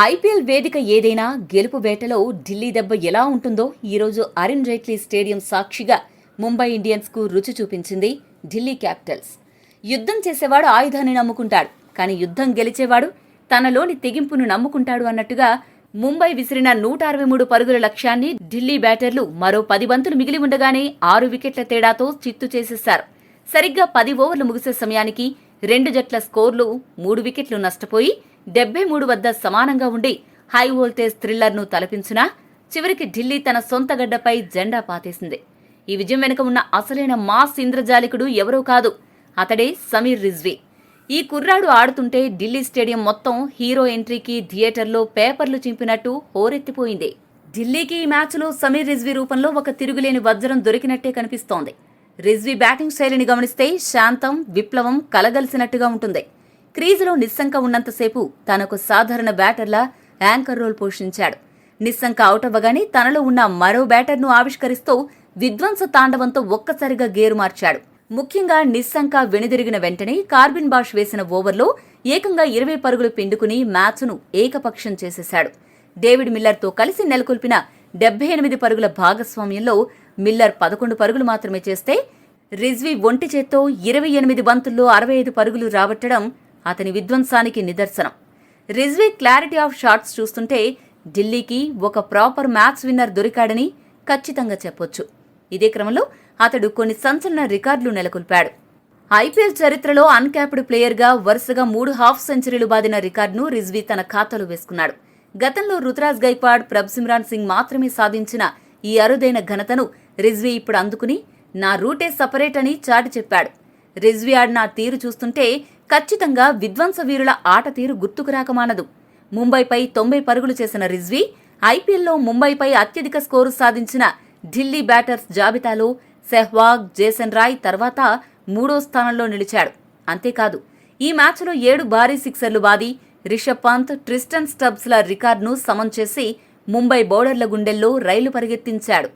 IPL వేదిక ఏదైనా గెలుపు వేటలో ఢిల్లీ దెబ్బ ఎలా ఉంటుందో ఈరోజు అరుణ్ జైట్లీ స్టేడియం సాక్షిగా ముంబై ఇండియన్స్కు రుచి చూపించింది ఢిల్లీ క్యాపిటల్స్. యుద్ధం చేసేవాడు ఆయుధాన్ని నమ్ముకుంటాడు, కానీ యుద్ధం గెలిచేవాడు తనలోని తెగింపును నమ్ముకుంటాడు అన్నట్టుగా ముంబై విసిరిన 163 పరుగుల లక్ష్యాన్ని ఢిల్లీ బ్యాటర్లు మరో 10 బంతులు మిగిలి ఉండగానే 6 వికెట్ల తేడాతో చిత్తు చేసేశారు. సరిగ్గా 10 ఓవర్లు ముగిసే సమయానికి రెండు జట్ల స్కోర్లు 3 వికెట్లు నష్టపోయి 73 వద్ద సమానంగా ఉండి హై వోల్టేజ్ థ్రిల్లర్ను తలపించినా చివరికి ఢిల్లీ తన సొంత గడ్డపై జెండా పాతేసింది. ఈ విజయం వెనుక ఉన్న అసలైన మాస్ ఇంద్రజాలికుడు ఎవరూ కాదు, అతడే సమీర్ రిజ్వీ. ఈ కుర్రాడు ఆడుతుంటే ఢిల్లీ స్టేడియం మొత్తం హీరో ఎంట్రీకి థియేటర్లో పేపర్లు చింపినట్టు హోరెత్తిపోయింది. ఢిల్లీకి ఈ మ్యాచ్లో సమీర్ రిజ్వీ రూపంలో ఒక తిరుగులేని వజ్రం దొరికినట్టే కనిపిస్తోంది. రిజ్వీ బ్యాటింగ్ శైలిని గమనిస్తే శాంతం, విప్లవం కలగలిసినట్టుగా ఉంటుంది. క్రీజులో నిస్సంక ఉన్నంతసేపు తనకు సాధారణ బ్యాటర్లా యాంకర్ రోల్ పోషించాడు. నిస్సంక అవుట్ అవ్వగానే తనలో ఉన్న మరో బ్యాటర్ను ఆవిష్కరిస్తూ విధ్వంస తాండవంతో ఒక్కసారిగా గేరు మార్చాడు. ముఖ్యంగా నిస్సంక వెనుదిరిగిన వెంటనే కార్బిన్ బాష్ వేసిన ఓవర్లో ఏకంగా 20 పరుగులు పిండుకుని మ్యాచ్ను ఏకపక్షం చేసేశాడు. డేవిడ్ మిల్లర్తో కలిసి నెలకొల్పిన 78 పరుగుల భాగస్వామ్యంలో మిల్లర్ 11 పరుగులు మాత్రమే చేస్తే రిజ్వీ ఒంటి చేత్తో 28 బంతుల్లో 65 పరుగులు రాబట్టడం అతని విధ్వంసానికి నిదర్శనం. రిజ్వీ క్లారిటీ ఆఫ్ షాట్స్ చూస్తుంటే ఢిల్లీకి ఒక ప్రాపర్ మ్యాచ్ విన్నర్ దొరికాడని ఖచ్చితంగా చెప్పొచ్చు. ఇదే క్రమంలో అతడు కొన్ని సంచలన రికార్డులు నెలకొల్పాడు. ఐపీఎల్ చరిత్రలో అన్క్యాప్డ్ ప్లేయర్గా వరుసగా 3 హాఫ్ సెంచరీలు బాదిన రికార్డును రిజ్వీ తన ఖాతాలో వేసుకున్నాడు. గతంలో రుతురాజ్ గైక్వాడ్, ప్రభ్సిమ్రాన్ సింగ్ మాత్రమే సాధించిన ఈ అరుదైన ఘనతను రిజ్వీ ఇప్పుడు అందుకుని నా రూటే సపరేట్ అని చాటి చెప్పాడు. రిజ్వీ ఆడిన తీరు చూస్తుంటే ఖచ్చితంగా విధ్వంస వీరుల ఆట తీరు గుర్తుకు రాకమానదు. ముంబైపై 90 పరుగులు చేసిన రిజ్వీ ఐపీఎల్లో ముంబైపై అత్యధిక స్కోరు సాధించిన ఢిల్లీ బ్యాటర్స్ జాబితాలో సెహ్వాగ్, జేసన్ రాయ్ తర్వాత 3వ స్థానంలో నిలిచాడు. అంతేకాదు ఈ మ్యాచ్లో 7 భారీ సిక్సర్లు బాది రిషబ్ పంత్, ట్రిస్టన్ స్టబ్స్ల రికార్డును సమం చేసి ముంబై బౌలర్ల గుండెల్లో రైలు పరిగెత్తించాడు.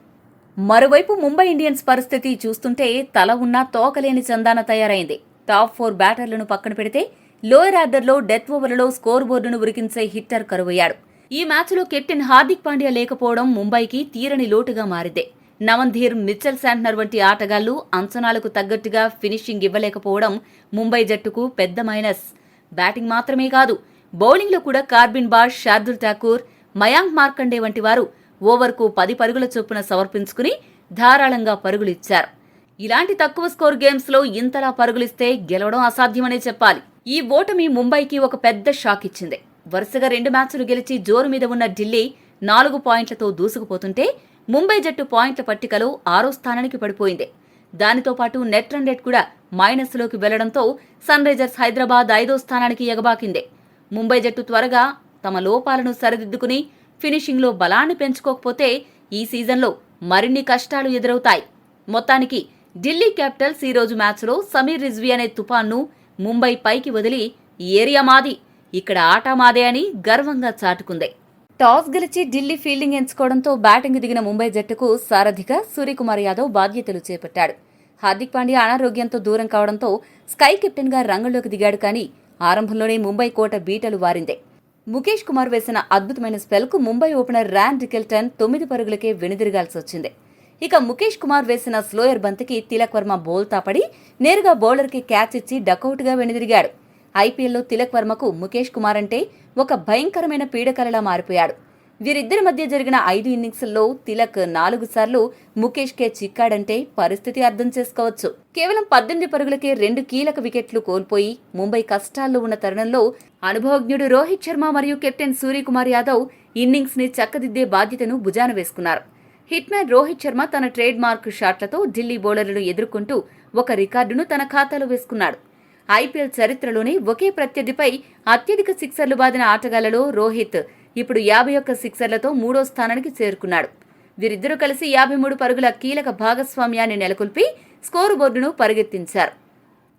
మరోవైపు ముంబై ఇండియన్స్ పరిస్థితి చూస్తుంటే తల ఉన్నా తోకలేని చందాన తయారైంది. టాప్ 4 బ్యాటర్లను పక్కన పెడితే లోయర్ ఆర్డర్లో డెత్ ఓవర్లలో స్కోర్ బోర్డును ఉరికించే హిట్టర్ కరువయ్యాడు. ఈ మ్యాచ్లో కెప్టెన్ హార్దిక్ పాండ్యా లేకపోవడం ముంబైకి తీరని లోటుగా మారింది. నవన్ధీర్, మిచెల్ శాంట్నర్ వంటి ఆటగాళ్లు అంచనాలకు తగ్గట్టుగా ఫినిషింగ్ ఇవ్వలేకపోవడం ముంబై జట్టుకు పెద్ద మైనస్. బ్యాటింగ్ మాత్రమే కాదు, బౌలింగ్లో కూడా కార్బిన్ బాష్, శార్దుల్ ఠాకూర్, మయాంక్ మార్కండే వంటి వారు ఓవర్కు 10 పరుగుల చొప్పున సమర్పించుకుని ధారాళంగా పరుగులిచ్చారు. ఇలాంటి తక్కువ స్కోర్ గేమ్స్లో ఇంతలా పరుగులిస్తే గెలవడం అసాధ్యమనే చెప్పాలి. ఈ ఓటమి ముంబైకి ఒక పెద్ద షాక్ ఇచ్చింది. వరుసగా 2 మ్యాచ్లు గెలిచి జోరు మీద ఉన్న ఢిల్లీ 4 పాయింట్లతో దూసుకుపోతుంటే ముంబై జట్టు పాయింట్ల పట్టికలో 6వ స్థానానికి పడిపోయింది. దానితో పాటు నెట్ రన్ రేట్ కూడా మైనస్లోకి వెళ్లడంతో సన్ రైజర్స్ హైదరాబాద్ 5వ స్థానానికి ఎగబాకింది. ముంబై జట్టు త్వరగా తమ లోపాలను సరిదిద్దుకుని ఫినిషింగ్లో బలాన్ని పెంచుకోకపోతే ఈ సీజన్లో మరిన్ని కష్టాలు ఎదురవుతాయి. మొత్తానికి ఢిల్లీ క్యాపిటల్స్ ఈ రోజు మ్యాచ్లో సమీర్ రిజ్వీ అనే తుపాన్ను ముంబై పైకి వదిలి ఈ ఏరియా మాది, ఇక్కడ ఆట మాదే అని గర్వంగా చాటుకుంది. టాస్ గెలిచి ఢిల్లీ ఫీల్డింగ్ ఎంచుకోవడంతో బ్యాటింగ్ దిగిన ముంబై జట్టుకు సారథిగా సూర్యకుమార్ యాదవ్ బాధ్యతలు చేపట్టాడు. హార్దిక్ పాండ్యా అనారోగ్యంతో దూరం కావడంతో స్కై కెప్టెన్గా రంగంలోకి దిగాడు. కానీ ఆరంభంలోనే ముంబై కోట బీటలు వారింది. ముఖేష్ కుమార్ వేసిన అద్భుతమైన స్పెల్కు ముంబై ఓపెనర్ ర్యాన్ రికెల్టన్ 9 పరుగులకే వెనుదిరగాల్సి వచ్చింది. ఇక ముఖేష్ కుమార్ వేసిన స్లోయర్ బంతికి తిలక్ వర్మ బౌల్తా పడి నేరుగా బౌలర్కి క్యాచ్ ఇచ్చి డకౌట్గా వెనుదిరిగాడు. ఐపీఎల్లో తిలక్ వర్మకు ముఖేష్ కుమార్ అంటే ఒక భయంకరమైన పీడకలలా మారిపోయాడు. వీరిద్దరి మధ్య జరిగిన 5 ఇన్నింగ్స్ల్లో తిలక్ 4 సార్లు ముఖేష్కే చిక్కాడంటే పరిస్థితి అర్థం చేసుకోవచ్చు. కేవలం 18 పరుగులకే 2 కీలక వికెట్లు కోల్పోయి ముంబై కష్టాల్లో ఉన్న తరుణంలో అనుభవజ్ఞుడు రోహిత్ శర్మ మరియు కెప్టెన్ సూర్యకుమార్ యాదవ్ ఇన్నింగ్స్ ని చక్కదిద్దే బాధ్యతను భుజాన వేసుకున్నారు. హిట్ మ్యాన్ రోహిత్ శర్మ తన ట్రేడ్ మార్క్ షాట్లతో ఢిల్లీ బౌలర్లను ఎదుర్కొంటూ ఒక రికార్డును తన ఖాతాలో వేసుకున్నాడు. ఐపీఎల్ చరిత్రలోనే ఒకే ప్రత్యర్థిపై అత్యధిక సిక్సర్లు బాదిన ఆటగాళ్లలో రోహిత్ ఇప్పుడు 51 సిక్సర్లతో 3వ స్థానానికి చేరుకున్నాడు. వీరిద్దరూ కలిసి 53 పరుగుల కీలక భాగస్వామ్యాన్ని నెలకొల్పి స్కోరు బోర్డును పరిగెత్తించారు.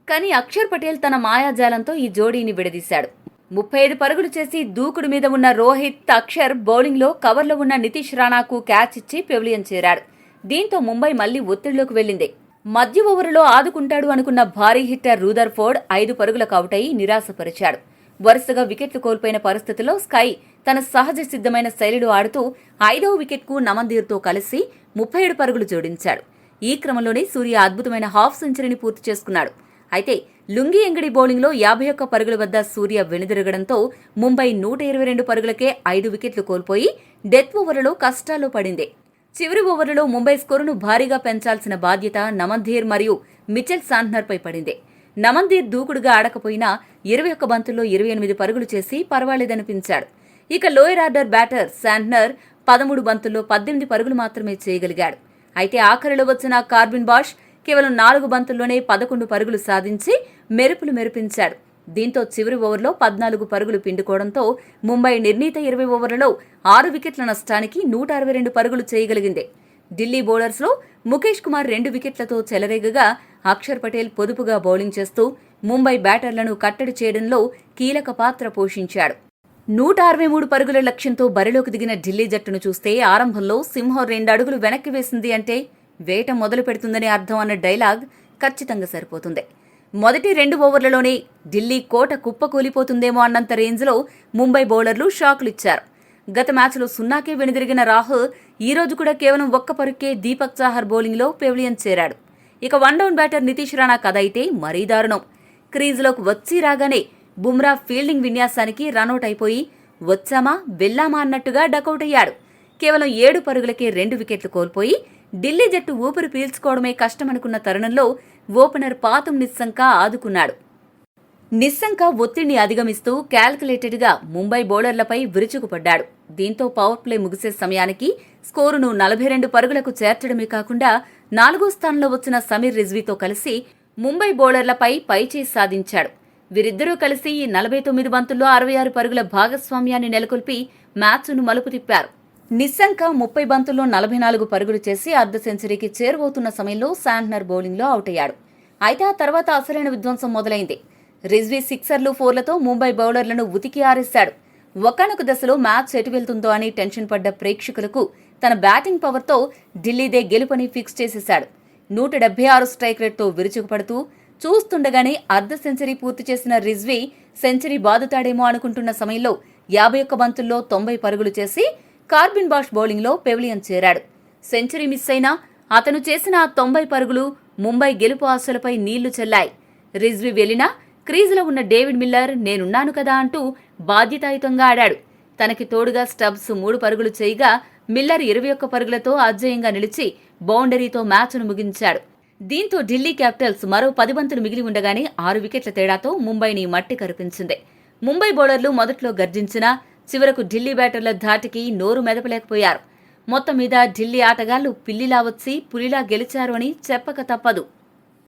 కానీ అక్షర్ పటేల్ తన మాయాజాలంతో ఈ జోడీని విడదీశాడు. 35 పరుగులు చేసి దూకుడు మీద ఉన్న రోహిత్, అక్షర్ బౌలింగ్లో కవర్లో ఉన్న నితీష్ రాణాకు క్యాచ్ ఇచ్చి పెవిలియన్ చేరాడు. దీంతో ముంబై మళ్లీ ఒత్తిడిలోకి వెళ్లింది. మధ్య ఓవరులో ఆదుకుంటాడు అనుకున్న భారీ హిట్టర్ రూదర్ఫోర్డ్ 5 పరుగులకు అవుట్ అయి నిరాశపరిచాడు. వరుసగా వికెట్లు కోల్పోయిన పరిస్థితుల్లో స్కై తన సహజ సిద్ధమైన శైలిలో ఆడుతూ 5వ వికెట్కు నమందీర్తో కలిసి 37 పరుగులు జోడించాడు. ఈ క్రమంలోనే సూర్య అద్భుతమైన హాఫ్ సెంచరీని పూర్తి చేసుకున్నాడు. అయితే లుంగి ఎంగడి బౌలింగ్లో 51 పరుగుల వద్ద సూర్య వెనుదిరగడంతో ముంబై 122 పరుగులకే 5 వికెట్లు కోల్పోయి డెత్ ఓవర్లలో కష్టాల్లో పడింది. చివరి ఓవర్లలో ముంబై స్కోరును భారీగా పెంచాల్సిన బాధ్యత నమందీర్ మరియు మిచెల్ శాంట్నర్పై పడింది. నమందీర్ దూకుడుగా ఆడకపోయినా 21 బంతుల్లో 28 పరుగులు చేసి పర్వాలేదనిపించాడు. ఇక లోయర్ ఆర్డర్ బ్యాటర్ శాంట్నర్ 13 బంతుల్లో 18 పరుగులు మాత్రమే చేయగలిగాడు. అయితే ఆఖరిలో వచ్చిన కార్బిన్ బాష్ కేవలం 4 బంతుల్లోనే 11 పరుగులు సాధించి మెరుపులు మెరిపించాడు. దీంతో చివరి ఓవర్లో 14 పరుగులు పిండుకోవడంతో ముంబై నిర్ణీత 20 ఓవర్లలో 6 వికెట్ల నష్టానికి 162 పరుగులు చేయగలిగింది. ఢిల్లీ బౌలర్స్లో ముఖేష్ కుమార్ 2 వికెట్లతో చెలరేగగా అక్షర్ పటేల్ పొదుపుగా బౌలింగ్ చేస్తూ ముంబై బ్యాటర్లను కట్టడి చేయడంలో కీలక పాత్ర పోషించాడు. 163 పరుగుల లక్ష్యంతో బరిలోకి దిగిన ఢిల్లీ జట్టును చూస్తే ఆరంభంలో సింహం 2 అడుగులు వెనక్కి వేసింది అంటే వేట మొదలు పెడుతుందని అర్థం అన్న డైలాగ్ ఖచ్చితంగా సరిపోతుంది. మొదటి 2 ఓవర్లలోనే ఢిల్లీ కోట కుప్పకూలిపోతుందేమో అన్నంత రేంజ్లో ముంబై బౌలర్లు షాకులిచ్చారు. గత మ్యాచ్లో 0కే వెనుదిరిగిన రాహుల్ ఈ రోజు కూడా కేవలం 1 పరుగ్కే దీపక్ చాహర్ బౌలింగ్లో పెవిలియన్ చేరాడు. ఇక 1 డౌన్ బ్యాటర్ నితీష్ రాణా కథ అయితే మరీ దారుణం. క్రీజులోకి వచ్చి రాగానే బుమ్రా ఫీల్డింగ్ విన్యాసానికి రనౌట్ అయిపోయి వచ్చామా వెళ్లామా అన్నట్టుగా డకౌట్ అయ్యాడు. కేవలం 7 పరుగులకే 2 వికెట్లు కోల్పోయి ఢిల్లీ జట్టు ఊపిరి పీల్చుకోవడమే కష్టమనుకున్న తరుణంలో ఓపెనర్ పాతం నిస్సంక ఆదుకున్నాడు. నిస్సంక ఒత్తిడిని అధిగమిస్తూ క్యాల్కులేటెడ్గా ముంబై బౌలర్లపై విరుచుకుపడ్డాడు. దీంతో పవర్ ప్లే ముగిసే సమయానికి స్కోరును 42 పరుగులకు చేర్చడమే కాకుండా 4వ స్థానంలో వచ్చిన సమీర్ రిజ్వీతో కలిసి ముంబై బౌలర్లపై పైచేయి సాధించాడు. వీరిద్దరూ కలిసి ఈ 49 బంతుల్లో 66 పరుగుల భాగస్వామ్యాన్ని నెలకొల్పి మ్యాచ్ను మలుపు తిప్పారు. నిస్సంక 30 బంతుల్లో 44 పరుగులు చేసి అర్ధ సెంచరీకి చేరువవుతున్న సమయంలో శాంట్నర్ బౌలింగ్లో అవుట్ అయ్యాడు. అయితే ఆ తర్వాత అసలైన విధ్వంసం మొదలైంది. రిజ్వీ సిక్సర్లు 4లతో ముంబై బౌలర్లను ఉతికి ఆరేశాడు. ఒకానొక దశలో మ్యాచ్ ఎటు వెళ్తుందో అని టెన్షన్ పడ్డ ప్రేక్షకులకు తన బ్యాటింగ్ పవర్తో ఢిల్లీదే గెలుపని ఫిక్స్ చేసేశాడు. 176 స్ట్రైక్ రేట్తో విరుచుకుపడుతూ చూస్తుండగానే అర్ధ సెంచరీ పూర్తి చేసిన రిజ్వీ సెంచరీ బాదుతాడేమో అనుకుంటున్న సమయంలో 51 బంతుల్లో 90 పరుగులు చేసి కార్బిన్ బాష్ బౌలింగ్లో పెవిలియన్ చేరాడు. సెంచరీ మిస్ అయినా అతను చేసిన 90 పరుగులు ముంబై గెలుపు ఆశలపై నీళ్లు చల్లాయి. రిజ్వీ వెళ్లినా క్రీజులో ఉన్న డేవిడ్ మిల్లర్ నేనున్నాను కదా అంటూ బాధ్యతాయుతంగా ఆడాడు. తనకి తోడుగా స్టబ్స్ 3 పరుగులు చేయగా మిల్లర్ 21 పరుగులతో అజేయంగా నిలిచి బౌండరీతో మ్యాచ్ను ముగించాడు. దీంతో ఢిల్లీ క్యాపిటల్స్ మరో 10 బంతులు మిగిలి ఉండగానే 6 వికెట్ల తేడాతో ముంబైని మట్టి కరిపించింది. ముంబై బౌలర్లు మొదట్లో గర్జించినా చివరకు ఢిల్లీ బ్యాటర్ల ధాటికి నోరు మెదపలేకపోయారు. మొత్తం మీద ఢిల్లీ ఆటగాళ్లు పిల్లిలా వచ్చి పులిలా గెలిచారు అని చెప్పక తప్పదు.